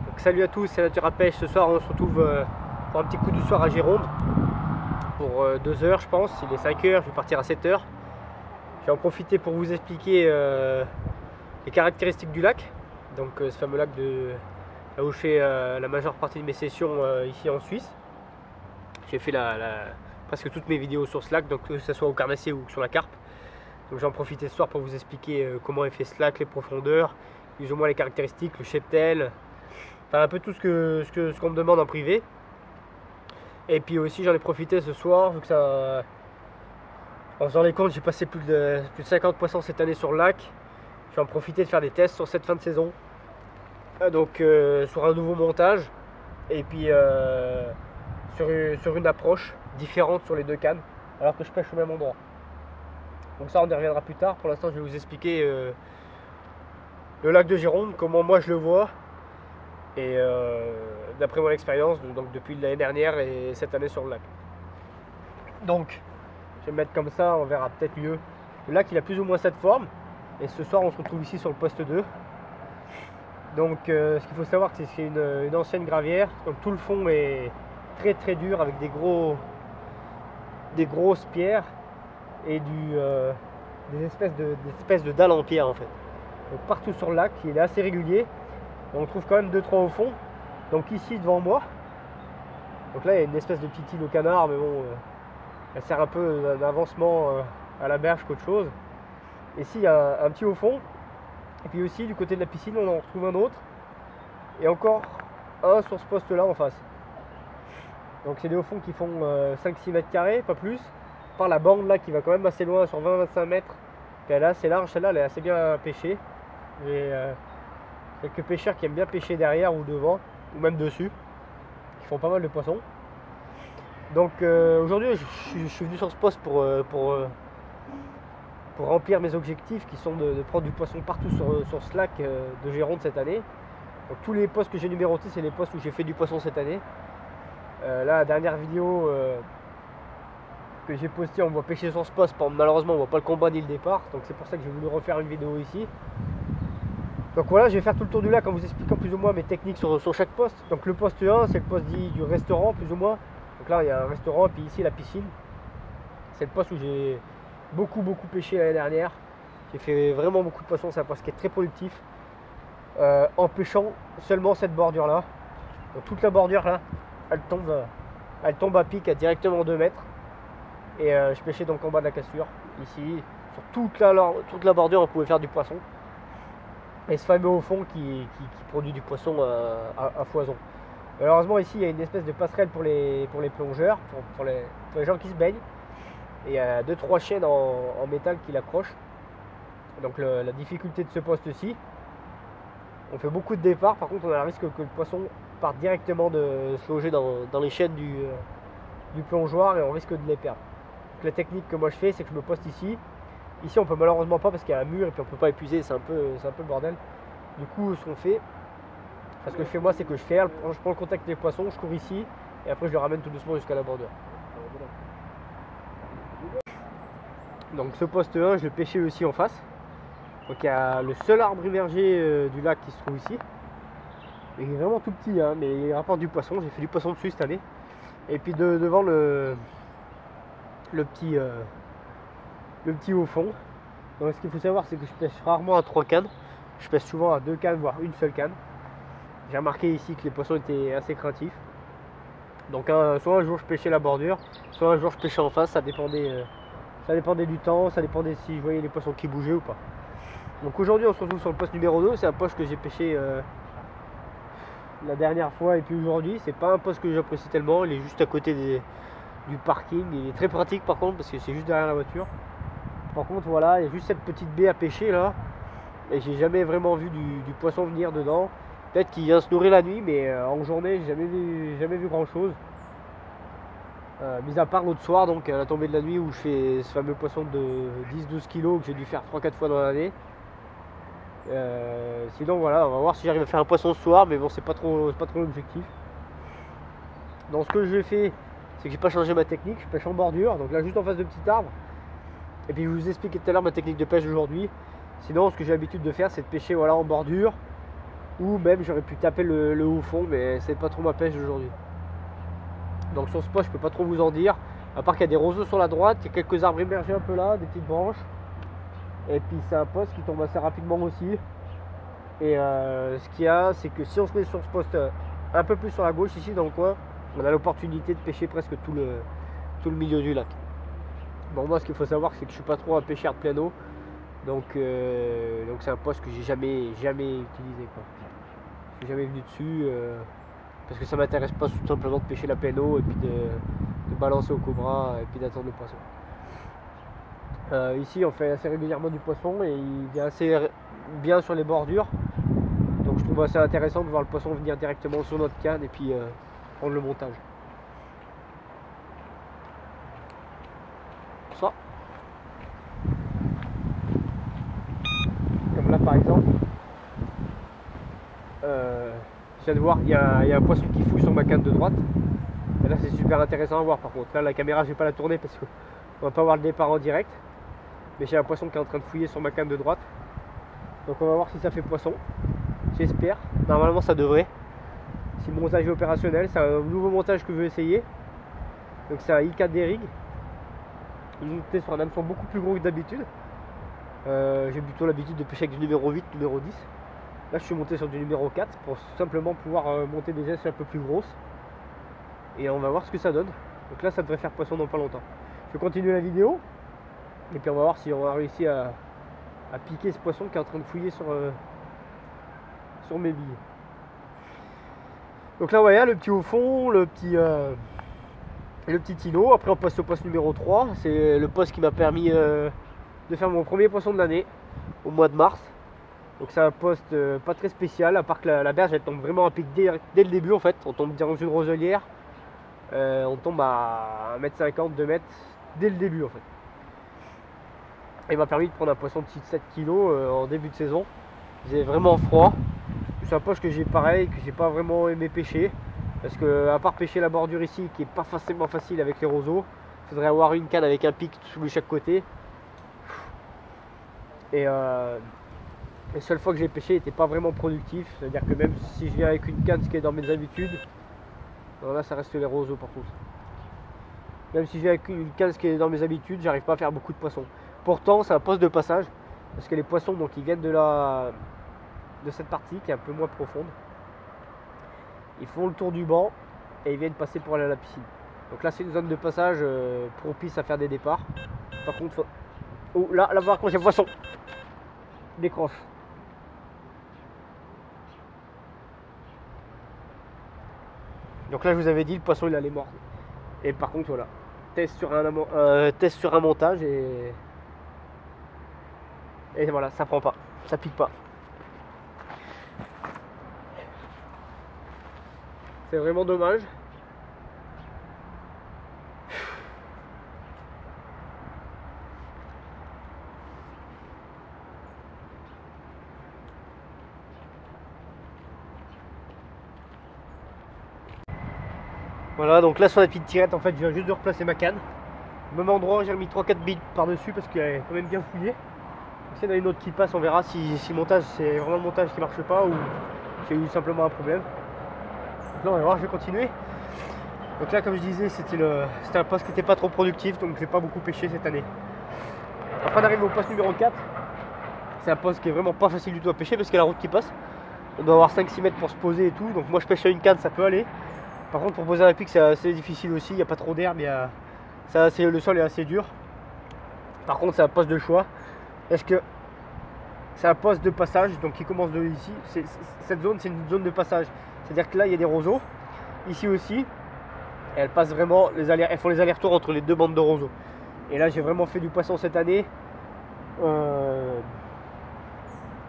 Donc, salut à tous, c'est Nature à Pêche. Ce soir on se retrouve pour un petit coup du soir à Gironde pour 2 heures je pense. Il est 5 heures, je vais partir à 7 heures. Je vais en profiter pour vous expliquer les caractéristiques du lac. Donc ce fameux lac là où je fais la majeure partie de mes sessions ici en Suisse. J'ai fait presque toutes mes vidéos sur ce lac, donc que ce soit au carnassier ou sur la carpe. Donc j'en profite ce soir pour vous expliquer comment est fait ce lac, les profondeurs, plus ou moins les caractéristiques, le cheptel, enfin un peu tout ce qu'on me demande en privé. Et puis aussi j'en ai profité ce soir, vu que ça, en faisant les comptes, j'ai passé plus de 50 poissons cette année sur le lac. Je vais en profiter de faire des tests sur cette fin de saison. Donc sur un nouveau montage et puis sur une approche différente sur les deux cannes, alors que je pêche au même endroit. Donc ça on y reviendra plus tard. Pour l'instant je vais vous expliquer le lac de Gironde, comment moi je le vois. Et d'après mon expérience, donc depuis l'année dernière et cette année sur le lac. Donc je vais me mettre comme ça, on verra peut-être mieux. Le lac il a plus ou moins cette forme. Et ce soir on se retrouve ici sur le poste 2. Donc ce qu'il faut savoir, c'est que c'est une ancienne gravière. Donc tout le fond est très très dur avec des grosses pierres et des espèces de dalles en pierre en fait. Donc partout sur le lac, il est assez régulier. On trouve quand même 2-3 au fond. Donc ici devant moi, donc là il y a une espèce de petite île au canard, mais bon, elle sert un peu d'avancement à la berge qu'autre chose. Ici il y a un petit au fond. Et puis aussi du côté de la piscine on en retrouve un autre. Et encore un sur ce poste là en face. Donc c'est des hauts fonds qui font 5-6 mètres carrés, pas plus. Par la bande là qui va quand même assez loin sur 20-25 mètres. Puis elle est assez large, celle-là elle est assez bien pêchée. J'ai quelques pêcheurs qui aiment bien pêcher derrière ou devant, ou même dessus, qui font pas mal de poissons. Donc aujourd'hui je suis venu sur ce poste pour remplir mes objectifs qui sont de prendre du poisson partout sur ce lac de Gironde cette année. Donc tous les postes que j'ai numérotés, c'est les postes où j'ai fait du poisson cette année. Là, la dernière vidéo que j'ai postée, on voit pêcher sur ce poste. Malheureusement, on voit pas le combat ni le départ. Donc c'est pour ça que j'ai voulu refaire une vidéo ici. Donc voilà, je vais faire tout le tour du lac en vous expliquant plus ou moins mes techniques sur chaque poste. Donc le poste 1, c'est le poste dit du restaurant, plus ou moins. Donc là, il y a un restaurant et puis ici la piscine. C'est le poste où j'ai beaucoup pêché l'année dernière. J'ai fait vraiment beaucoup de poissons, c'est un poste qui est très productif. En pêchant seulement cette bordure là. Donc toute la bordure là, elle tombe à pic à directement 2 mètres. Et je pêchais donc en bas de la cassure. Ici, sur toute la bordure, on pouvait faire du poisson. Et ce fameux au fond qui produit du poisson à foison. Malheureusement ici il y a une espèce de passerelle pour les plongeurs, pour les gens qui se baignent. Et il y a 2-3 chaînes en métal qui l'accrochent. Donc la difficulté de ce poste-ci, on fait beaucoup de départs, par contre on a le risque que le poisson parte directement de se loger dans les chaînes du plongeoir et on risque de les perdre. Donc la technique que moi je fais, c'est que je me poste ici. Ici on peut malheureusement pas parce qu'il y a un mur et puis on peut pas épuiser, c'est un peu le bordel. Du coup ce qu'on fait, ce que je fais moi, c'est que je prends le contact des poissons, je cours ici et après je le ramène tout doucement jusqu'à la bordure. Donc ce poste 1, je le pêchais aussi en face. Donc il y a le seul arbre immergé du lac qui se trouve ici. Il est vraiment tout petit, hein, mais il rapporte du poisson. J'ai fait du poisson dessus cette année. Et puis devant le petit au fond. Donc ce qu'il faut savoir, c'est que je pêche rarement à 3 cannes. Je pêche souvent à 2 cannes, voire une seule canne. J'ai remarqué ici que les poissons étaient assez craintifs. Donc soit un jour je pêchais la bordure, soit un jour je pêchais en face. Ça dépendait du temps, ça dépendait si je voyais les poissons qui bougeaient ou pas. Donc aujourd'hui on se retrouve sur le poste numéro 2, c'est un poste que j'ai pêché la dernière fois et puis aujourd'hui. C'est pas un poste que j'apprécie tellement, il est juste à côté du parking, il est très pratique par contre parce que c'est juste derrière la voiture. Par contre voilà, il y a juste cette petite baie à pêcher là et j'ai jamais vraiment vu du poisson venir dedans. Peut-être qu'il vient se nourrir la nuit, mais en journée j'ai jamais vu grand chose. Mis à part l'autre soir, donc à la tombée de la nuit où je fais ce fameux poisson de 10-12 kg que j'ai dû faire 3-4 fois dans l'année. Sinon voilà, on va voir si j'arrive à faire un poisson ce soir, mais bon c'est pas trop l'objectif. Donc ce que je fais, c'est que j'ai pas changé ma technique, je pêche en bordure, donc là juste en face de petits arbres. Et puis je vous expliquais tout à l'heure ma technique de pêche d'aujourd'hui. Sinon ce que j'ai l'habitude de faire, c'est de pêcher voilà, en bordure ou même j'aurais pu taper le haut fond, mais c'est pas trop ma pêche aujourd'hui. Donc sur ce poste je peux pas trop vous en dire, à part qu'il y a des roseaux sur la droite, il y a quelques arbres émergés un peu là, des petites branches, et puis c'est un poste qui tombe assez rapidement aussi. Et ce qu'il y a, c'est que si on se met sur ce poste un peu plus sur la gauche ici dans le coin, on a l'opportunité de pêcher presque tout le milieu du lac. Bon, moi ce qu'il faut savoir, c'est que je suis pas trop un pêcheur de plein eau, donc c'est un poste que j'ai jamais utilisé, quoi. Je suis jamais venu dessus parce que ça m'intéresse pas tout simplement de pêcher la pleine eau et puis de balancer au cobra et puis d'attendre le poisson. Ici on fait assez régulièrement du poisson et il vient assez bien sur les bordures, donc je trouve assez intéressant de voir le poisson venir directement sur notre canne et puis prendre le montage. Ça, comme là par exemple, je viens de voir, il y a un poisson qui fouille sur ma canne de droite, et là c'est super intéressant à voir. Par contre là la caméra je vais pas la tourner parce qu'on va pas voir le départ en direct, mais j'ai un poisson qui est en train de fouiller sur ma canne de droite, donc on va voir si ça fait poisson. J'espère, normalement ça devrait, si le montage est opérationnel. C'est un nouveau montage que je veux essayer, donc c'est un I4D rig monté sur un hameçon beaucoup plus gros que d'habitude. J'ai plutôt l'habitude de pêcher avec du numéro 8, numéro 10. Là je suis monté sur du numéro 4 pour simplement pouvoir monter des gestes un peu plus grosses, et on va voir ce que ça donne. Donc là ça devrait faire poisson dans pas longtemps. Je vais continuer la vidéo et puis on va voir si on a réussi à piquer ce poisson qui est en train de fouiller sur mes billes. Donc là voyez le petit au fond, le petit tino. Après on passe au poste numéro 3. C'est le poste qui m'a permis de faire mon premier poisson de l'année au mois de mars. Donc c'est un poste pas très spécial, à part que la berge elle tombe vraiment à pic dès le début en fait. On tombe dans une roselière, on tombe à 1,50 m, 2 m dès le début en fait. Il m'a permis de prendre un poisson de 7 kg en début de saison. J'ai vraiment froid. C'est un poste que j'ai pareil, que j'ai pas vraiment aimé pêcher, parce que à part pêcher la bordure ici qui est pas forcément facile avec les roseaux, il faudrait avoir une canne avec un pic sous chaque côté. Et les seules fois que j'ai pêché n'était pas vraiment productif, c'est à dire que même si je viens avec une canne, ce qui est dans mes habitudes, là ça reste les roseaux par contre. Même si je viens avec une canne, ce qui est dans mes habitudes, j'arrive pas à faire beaucoup de poissons. Pourtant c'est un poste de passage, parce que les poissons donc ils viennent de cette partie qui est un peu moins profonde, ils font le tour du banc et ils viennent passer pour aller à la piscine. Donc là c'est une zone de passage propice à faire des départs. Par contre oh là par contre j'ai un poisson, décroche. Donc là je vous avais dit le poisson il allait mordre, et par contre voilà, test sur un montage et voilà, ça prend pas, ça pique pas. C'est vraiment dommage. Voilà, donc là sur la petite tirette en fait je viens juste de replacer ma canne. Au même endroit, j'ai remis 3-4 billes par dessus parce qu'elle est quand même bien fouillée. S'il y en a une autre qui passe, on verra si le montage c'est vraiment le montage qui marche pas ou s'il y a eu simplement un problème. Donc là on va voir, je vais continuer. Donc là comme je disais c'était un poste qui n'était pas trop productif, donc j'ai pas beaucoup pêché cette année. Après on arrive au poste numéro 4. C'est un poste qui est vraiment pas facile du tout à pêcher parce qu'il y a la route qui passe. On doit avoir 5-6 mètres pour se poser et tout, donc moi je pêche à une canne, ça peut aller. Par contre pour poser un pic c'est assez difficile aussi, il n'y a pas trop d'herbe, le sol est assez dur. Par contre c'est un poste de choix. Est-ce que c'est un poste de passage, donc qui commence de ici. Cette zone c'est une zone de passage. C'est-à-dire que là il y a des roseaux. Ici aussi. Et elles passent vraiment, elles font les allers-retours entre les deux bandes de roseaux. Et là j'ai vraiment fait du poisson cette année.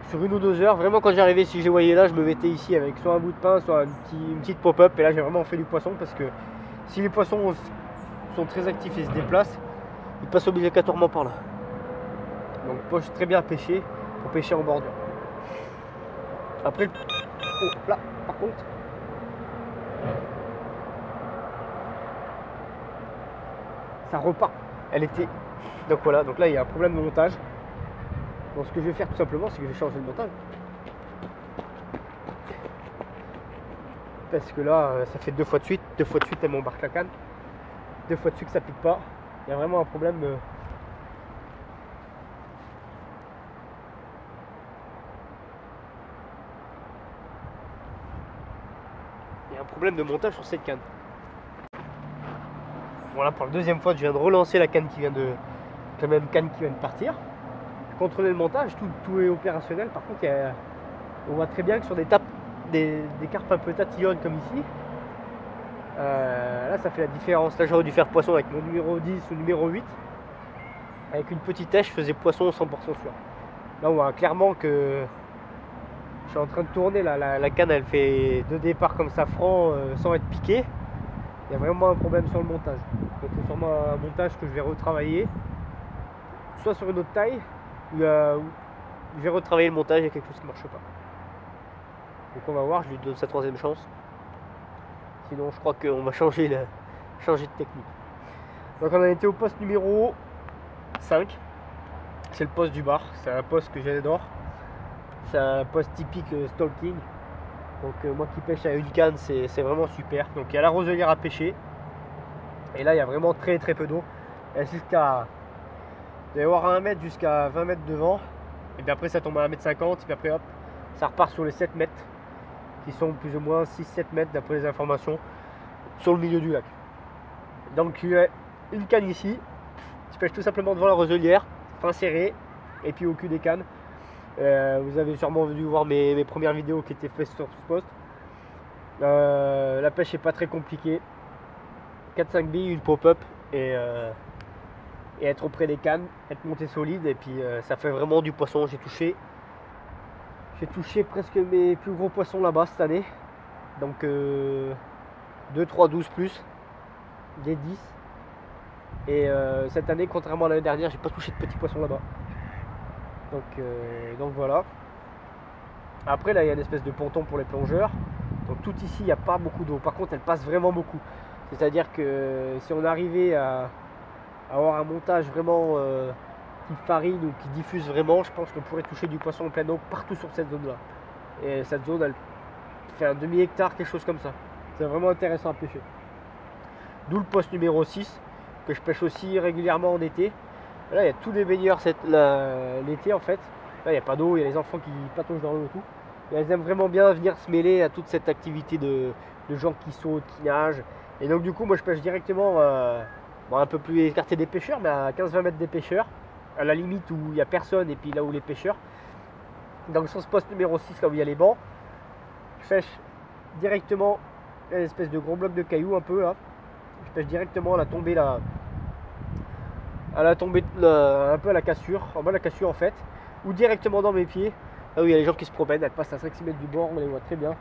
Sur 1 ou 2 heures, vraiment quand j'arrivais, si je les voyais là, je me mettais ici avec soit un bout de pain, soit une petite pop-up. Et là j'ai vraiment fait du poisson parce que si les poissons sont très actifs et se déplacent, ils passent obligatoirement par là. Donc poche très bien à pêcher pour pêcher en bordure. Après, oh, là par contre, ça repart. Elle était. Donc voilà, donc là il y a un problème de montage. Donc ce que je vais faire tout simplement, c'est que je vais changer le montage. parce que là ça fait 2 fois de suite elle m'embarque la canne, 2 fois de suite que ça pique pas. Il y a vraiment un problème de montage sur cette canne. Voilà, pour la deuxième fois je viens de relancer la canne la même canne qui vient de partir. Je contrôlais le montage, tout est opérationnel. Par contre on voit très bien que sur des carpes un peu tatillonnes comme ici, là ça fait la différence. Là j'aurais dû faire poisson avec mon numéro 10 ou numéro 8. Avec une petite tèche je faisais poisson 100% sûr. Là on voit clairement que je suis en train de tourner. La canne elle fait 2 départs comme ça franc sans être piquée. Il y a vraiment un problème sur le montage. Donc c'est sûrement un montage que je vais retravailler, soit sur une autre taille, ou je vais retravailler le montage. Il y a quelque chose qui ne marche pas. Donc on va voir, je lui donne sa 3e chance. Sinon je crois qu'on va changer de technique. Donc on a été au poste numéro 5. C'est le poste du bar. C'est un poste que j'adore. C'est un poste typique stalking. Donc moi qui pêche à une canne, c'est vraiment super. Donc il y a la roselière à pêcher. Et là il y a vraiment très peu d'eau. Il y a avoir à 1 mètre jusqu'à 20 mètres de vent. Et puis après ça tombe à 1,50 m. Et puis après hop, ça repart sur les 7 mètres. Qui sont plus ou moins 6-7 mètres d'après les informations. Sur le milieu du lac. Donc il y a une canne ici. Je pêche tout simplement devant la roselière. Fin serré. Et puis au cul des cannes. Vous avez sûrement dû voir mes premières vidéos qui étaient faites sur ce poste. La pêche est pas très compliquée. 4-5 billes, une pop-up et être auprès des cannes, être monté solide, et puis ça fait vraiment du poisson. J'ai touché presque mes plus gros poissons là-bas cette année. Donc 2, 3, 12 plus, des 10. Et cette année, contrairement à l'année dernière, j'ai pas touché de petits poissons là-bas. Donc voilà. Après là il y a une espèce de ponton pour les plongeurs. Donc tout ici il n'y a pas beaucoup d'eau. Par contre elle passe vraiment beaucoup. C'est à dire que si on arrivait à avoir un montage vraiment qui farine ou qui diffuse vraiment, je pense qu'on pourrait toucher du poisson en pleine eau partout sur cette zone là. Et cette zone elle fait un demi-hectare, quelque chose comme ça. C'est vraiment intéressant à pêcher. D'où le poste numéro 6 que je pêche aussi régulièrement en été. Là il y a tous les baigneurs l'été en fait. Là il n'y a pas d'eau, il y a les enfants qui patauchent dans l'eau et tout. Et elles aiment vraiment bien venir se mêler à toute cette activité de gens qui sautent, qui nagent. Et donc du coup moi je pêche directement un peu plus écarté des pêcheurs, mais à 15-20 mètres des pêcheurs, à la limite où il n'y a personne et puis là où les pêcheurs. Donc sur ce poste numéro 6 là où il y a les bancs, je pêche directement une espèce de gros bloc de cailloux un peu là. Je pêche directement à la tombée là. Un peu à la cassure, en bas de la cassure en fait, ou directement dans mes pieds, là où il y a les gens qui se promènent. Elles passent à 5-6 mètres du bord, on les voit très bien.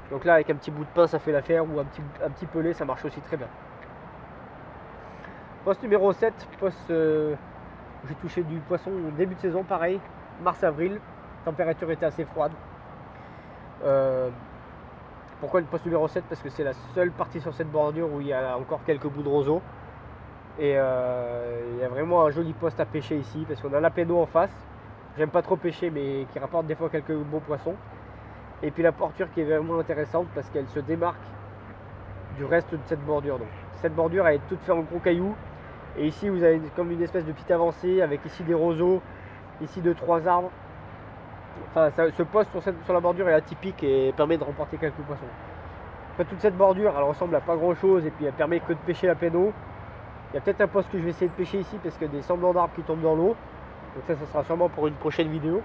Donc là avec un petit bout de pain ça fait l'affaire, ou un petit pelé ça marche aussi très bien. Poste numéro 7, poste où j'ai touché du poisson au début de saison, pareil, mars-avril, température était assez froide. Pourquoi le poste numéro 7? Parce que c'est la seule partie sur cette bordure où il y a encore quelques bouts de roseau. Et il y a vraiment un joli poste à pêcher ici parce qu'on a la péno en face. J'aime pas trop pêcher mais qui rapporte des fois quelques beaux poissons. Et puis la porture qui est vraiment intéressante parce qu'elle se démarque du reste de cette bordure. Donc cette bordure elle est toute faite en gros cailloux. Et ici vous avez comme une espèce de petite avancée avec ici des roseaux, ici 2-3 arbres. Enfin ce poste sur la bordure est atypique et permet de remporter quelques poissons. Après toute cette bordure elle ressemble à pas grand chose et puis elle permet que de pêcher la péno. Il y a peut-être un poste que je vais essayer de pêcher ici parce qu'il y a des semblants d'arbres qui tombent dans l'eau. Donc ça sera sûrement pour une prochaine vidéo.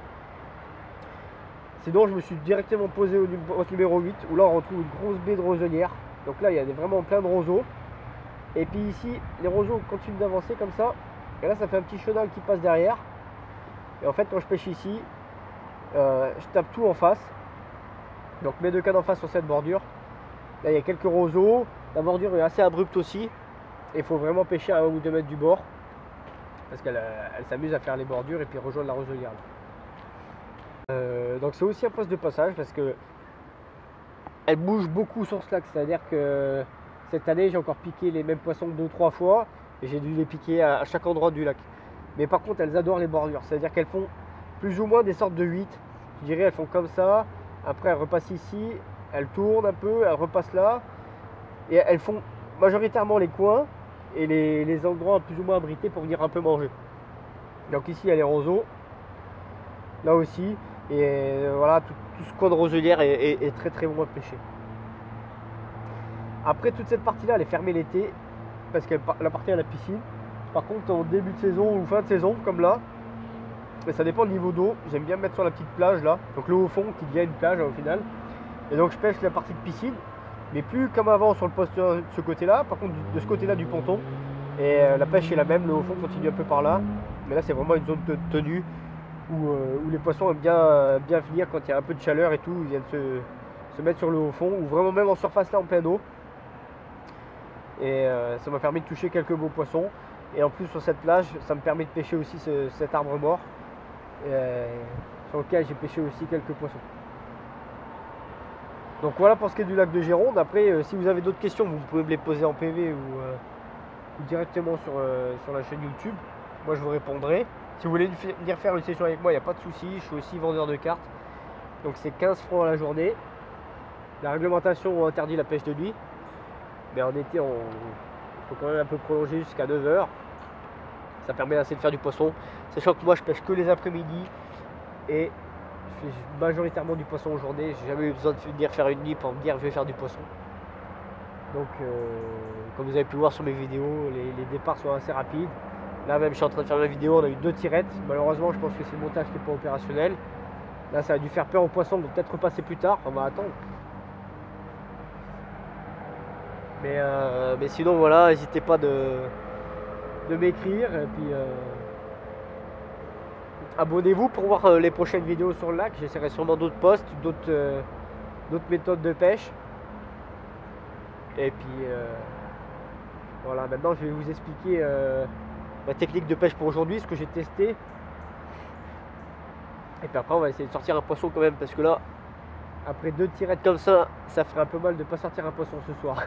Sinon je me suis directement posé au poste numéro 8 où là on retrouve une grosse baie de roselière. Donc là il y a vraiment plein de roseaux. Et puis ici les roseaux continuent d'avancer comme ça. Et là ça fait un petit chenal qui passe derrière. Et en fait quand je pêche ici, je tape tout en face. Donc mes 2 cannes en face sur cette bordure. Là il y a quelques roseaux. La bordure est assez abrupte aussi. Il faut vraiment pêcher à 1 ou 2 mètres du bord parce qu'elle s'amuse à faire les bordures et puis rejoindre la roselière. Donc c'est aussi un poste de passage parce que elle bouge beaucoup sur ce lac, c'est à dire que cette année j'ai encore piqué les mêmes poissons 2-3 fois et j'ai dû les piquer à chaque endroit du lac. Mais par contre elles adorent les bordures, c'est à dire qu'elles font plus ou moins des sortes de 8. Je dirais elles font comme ça, après elles repassent ici elles tournent un peu, elles repassent là, et elles font majoritairement les coins et les endroits plus ou moins abrités pour venir un peu manger. Donc ici il y a les roseaux, là aussi, et voilà, tout ce coin de roselière est très très bon à pêcher. Après toute cette partie là elle est fermée l'été, parce qu'elle appartient à la piscine. Par contre en début de saison ou fin de saison, comme là, mais ça dépend du niveau d'eau, j'aime bien me mettre sur la petite plage là, donc le haut fond qui devient une plage au final. Et donc je pêche la partie de piscine, mais plus comme avant sur le poste de ce côté là, par contre de ce côté là du ponton. Et la pêche est la même, le haut fond continue un peu par là, mais là c'est vraiment une zone de tenue où les poissons aiment bien venir quand il y a un peu de chaleur et tout, ils viennent se mettre sur le haut fond, ou vraiment même en surface là en pleine eau. Et ça m'a permis de toucher quelques beaux poissons. Et en plus sur cette plage, ça me permet de pêcher aussi cet arbre mort, sur lequel j'ai pêché aussi quelques poissons. Donc voilà pour ce qui est du lac de Gironde. Après, si vous avez d'autres questions, vous pouvez me les poser en PV ou directement sur la chaîne YouTube. Moi je vous répondrai. Si vous voulez venir faire une session avec moi, il n'y a pas de souci. Je suis aussi vendeur de cartes. Donc c'est 15 francs à la journée. La réglementation interdit la pêche de nuit. Mais en été, il faut quand même un peu prolonger jusqu'à 9 h. Ça permet assez de faire du poisson. Sachant que moi je pêche que les après-midi. Et je fais majoritairement du poisson en journée. J'ai jamais eu besoin de venir faire une nuit pour me dire je vais faire du poisson. Donc comme vous avez pu voir sur mes vidéos, les départs sont assez rapides. Là même je suis en train de faire ma vidéo, on a eu 2 tirettes. Malheureusement je pense que c'est le montage qui n'est pas opérationnel. Là ça a dû faire peur aux poissons, donc peut-être repasser plus tard, on va attendre. Mais sinon voilà, n'hésitez pas de m'écrire et puis abonnez-vous pour voir les prochaines vidéos sur le lac. J'essaierai sûrement d'autres posts, d'autres méthodes de pêche. Et puis voilà, maintenant je vais vous expliquer ma technique de pêche pour aujourd'hui, ce que j'ai testé. Et puis après on va essayer de sortir un poisson quand même, parce que là, après 2 tirettes comme ça, ça ferait un peu mal de ne pas sortir un poisson ce soir.